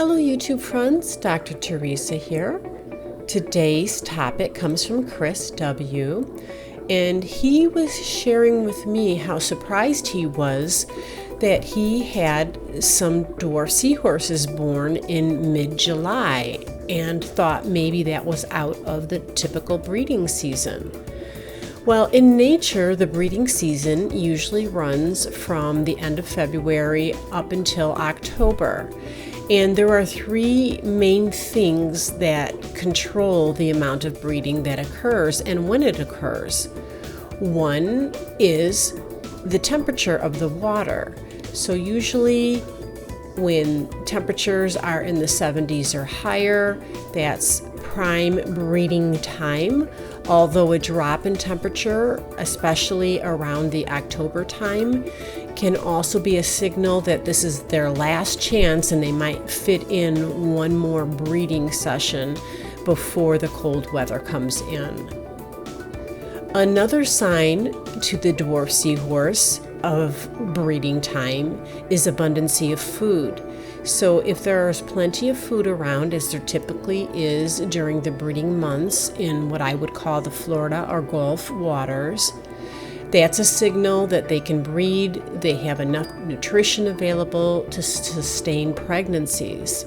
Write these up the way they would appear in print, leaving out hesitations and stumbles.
Hello YouTube friends, Dr. Teresa here. Today's topic comes from Chris W. And he was sharing with me how surprised he was that he had some dwarf seahorses born in mid-July and thought maybe that was out of the typical breeding season. Well, in nature, the breeding season usually runs from the end of February up until October. And there are three main things that control the amount of breeding that occurs and when it occurs. One is the temperature of the water. So usually when temperatures are in the 70s or higher, that's prime breeding time. Although a drop in temperature, especially around the October time, can also be a signal that this is their last chance and they might fit in one more breeding session before the cold weather comes in. Another sign to the dwarf seahorse of breeding time is abundancy of food. So if there's plenty of food around, as there typically is during the breeding months in what I would call the Florida or Gulf waters, that's a signal that they can breed, they have enough nutrition available to sustain pregnancies.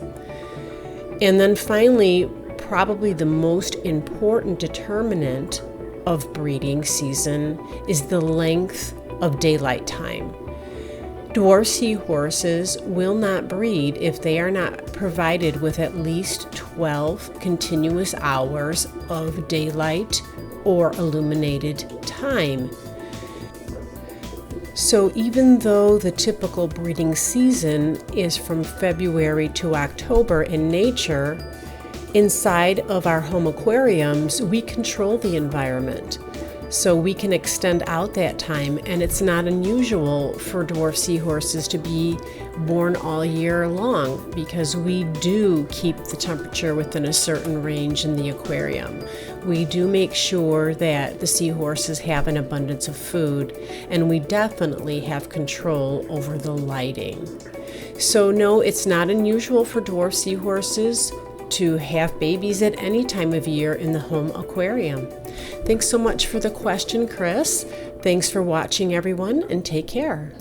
And then finally, probably the most important determinant of breeding season is the length of daylight time. Dwarf seahorses will not breed if they are not provided with at least 12 continuous hours of daylight or illuminated time. So even though the typical breeding season is from February to October in nature, inside of our home aquariums, we control the environment. So we can extend out that time, and it's not unusual for dwarf seahorses to be born all year long because we do keep the temperature within a certain range in the aquarium. We do make sure that the seahorses have an abundance of food, and we definitely have control over the lighting. So no, it's not unusual for dwarf seahorses to have babies at any time of year in the home aquarium. Thanks so much for the question, Chris. Thanks for watching, everyone, and take care.